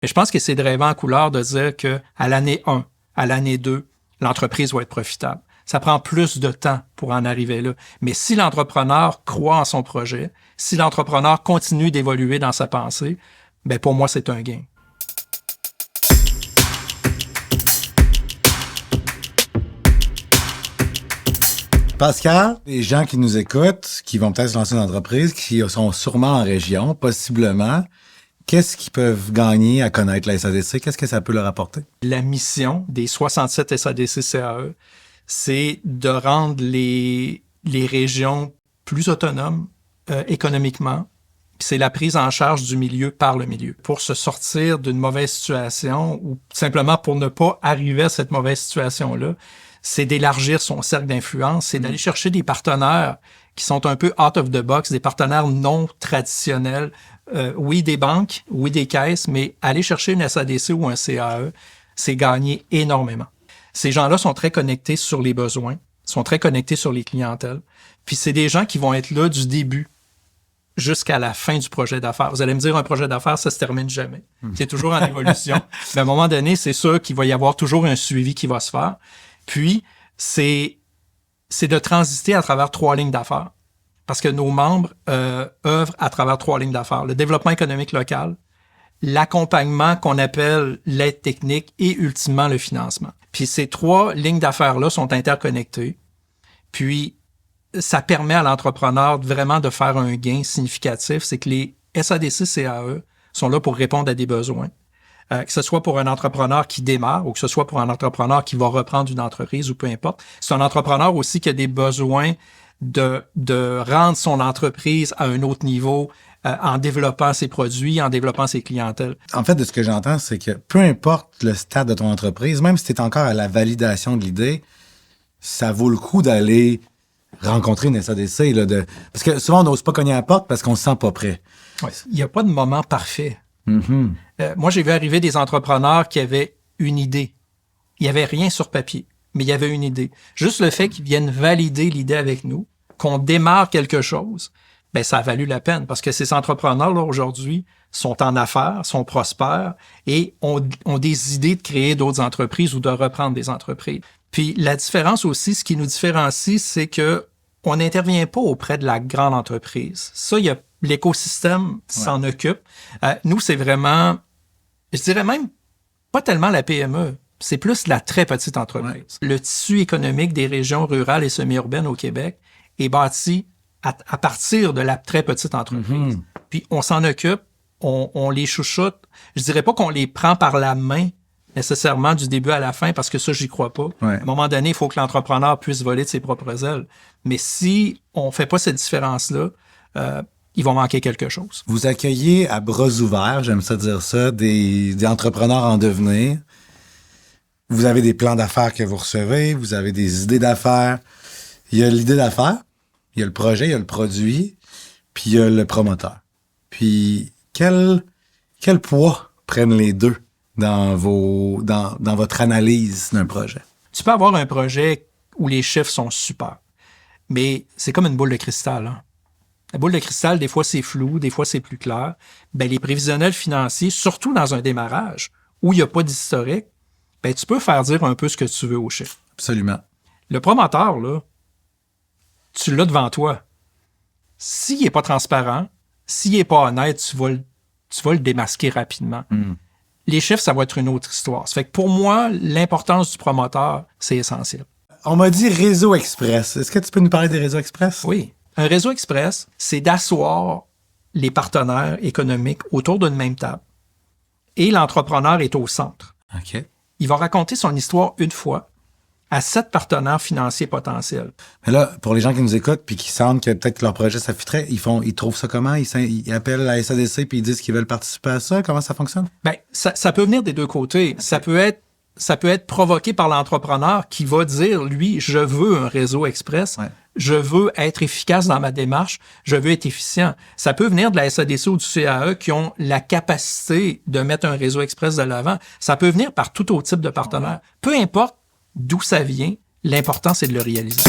Mais je pense que c'est de rêver en couleur de dire que à l'année 1, à l'année 2, l'entreprise va être profitable. Ça prend plus de temps pour en arriver là. Mais si l'entrepreneur croit en son projet, si l'entrepreneur continue d'évoluer dans sa pensée, ben pour moi, c'est un gain. Pascal, les gens qui nous écoutent, qui vont peut-être se lancer une entreprise, qui sont sûrement en région, possiblement, qu'est-ce qu'ils peuvent gagner à connaître la SADC? Qu'est-ce que ça peut leur apporter? La mission des 67 SADC-CAE, c'est de rendre les régions plus autonomes économiquement. Puis c'est la prise en charge du milieu par le milieu. Pour se sortir d'une mauvaise situation ou simplement pour ne pas arriver à cette mauvaise situation-là, c'est d'élargir son cercle d'influence, c'est d'aller chercher des partenaires qui sont un peu out of the box, des partenaires non traditionnels. Oui, des banques, oui, des caisses, mais aller chercher une SADC ou un CAE, c'est gagner énormément. Ces gens-là sont très connectés sur les besoins, sont très connectés sur les clientèles. Puis c'est des gens qui vont être là du début jusqu'à la fin du projet d'affaires. Vous allez me dire, un projet d'affaires, ça se termine jamais. C'est toujours en évolution. Mais à un moment donné, c'est sûr qu'il va y avoir toujours un suivi qui va se faire. Puis, c'est de transiter à travers 3 lignes d'affaires. Parce que nos membres œuvrent à travers 3 lignes d'affaires. Le développement économique local, l'accompagnement qu'on appelle l'aide technique et ultimement le financement. Puis ces 3 lignes d'affaires-là sont interconnectées. Puis, ça permet à l'entrepreneur vraiment de faire un gain significatif. C'est que les SADC-CAE sont là pour répondre à des besoins. Que ce soit pour un entrepreneur qui démarre ou que ce soit pour un entrepreneur qui va reprendre une entreprise ou peu importe. C'est un entrepreneur aussi qui a des besoins de rendre son entreprise à un autre niveau en développant ses produits, en développant ses clientèles. En fait, de ce que j'entends, c'est que peu importe le stade de ton entreprise, même si tu es encore à la validation de l'idée, ça vaut le coup d'aller rencontrer une SADC. Parce que souvent, on n'ose pas cogner à la porte parce qu'on se sent pas prêt. Ouais. Il n'y a pas de moment parfait. Mm-hmm. Moi, j'ai vu arriver des entrepreneurs qui avaient une idée. Il n'y avait rien sur papier, mais il y avait une idée. Juste le fait qu'ils viennent valider l'idée avec nous, qu'on démarre quelque chose, ben ça a valu la peine parce que ces entrepreneurs-là, aujourd'hui, sont en affaires, sont prospères et ont des idées de créer d'autres entreprises ou de reprendre des entreprises. Puis la différence aussi, ce qui nous différencie, c'est que on n'intervient pas auprès de la grande entreprise. Ça, il y a l'écosystème s'en occupe. Nous, c'est vraiment, je dirais même, pas tellement la PME. C'est plus la très petite entreprise. Ouais. Le tissu économique des régions rurales et semi-urbaines au Québec est bâti à partir de la très petite entreprise. Mm-hmm. Puis on s'en occupe, on les chouchoute. Je dirais pas qu'on les prend par la main nécessairement du début à la fin, parce que ça, j'y crois pas. Ouais. À un moment donné, il faut que l'entrepreneur puisse voler de ses propres ailes. Mais si on fait pas cette différence-là, ils vont manquer quelque chose. Vous accueillez à bras ouverts, j'aime ça dire ça, des entrepreneurs en devenir. Vous avez des plans d'affaires que vous recevez, vous avez des idées d'affaires. Il y a l'idée d'affaires, il y a le projet, il y a le produit, puis il y a le promoteur. Puis quel poids prennent les deux dans votre analyse d'un projet? Tu peux avoir un projet où les chiffres sont super, mais c'est comme une boule de cristal, hein? La boule de cristal, des fois, c'est flou, des fois, c'est plus clair. Ben, les prévisionnels financiers, surtout dans un démarrage où il n'y a pas d'historique, ben, tu peux faire dire un peu ce que tu veux aux chiffres. Absolument. Le promoteur, là, tu l'as devant toi. S'il n'est pas transparent, s'il n'est pas honnête, tu vas le démasquer rapidement. Mm. Les chiffres, ça va être une autre histoire. Ça fait que pour moi, l'importance du promoteur, c'est essentiel. On m'a dit réseau express. Est-ce que tu peux nous parler des réseaux express? Oui. Un réseau express, c'est d'asseoir les partenaires économiques autour d'une même table. Et l'entrepreneur est au centre. OK. Il va raconter son histoire une fois à 7 partenaires financiers potentiels. Mais là, pour les gens qui nous écoutent puis qui sentent que peut-être que leur projet s'affiterait, ils trouvent ça comment? Ils appellent la SADC puis ils disent qu'ils veulent participer à ça? Comment ça fonctionne? Ben, ça peut venir des deux côtés. Okay. Ça peut être provoqué par l'entrepreneur qui va dire, lui, je veux un réseau express. Ouais. Je veux être efficace dans ma démarche, je veux être efficient. Ça peut venir de la SADC ou du CAE qui ont la capacité de mettre un réseau express de l'avant. Ça peut venir par tout autre type de partenaire. Peu importe d'où ça vient, l'important, c'est de le réaliser.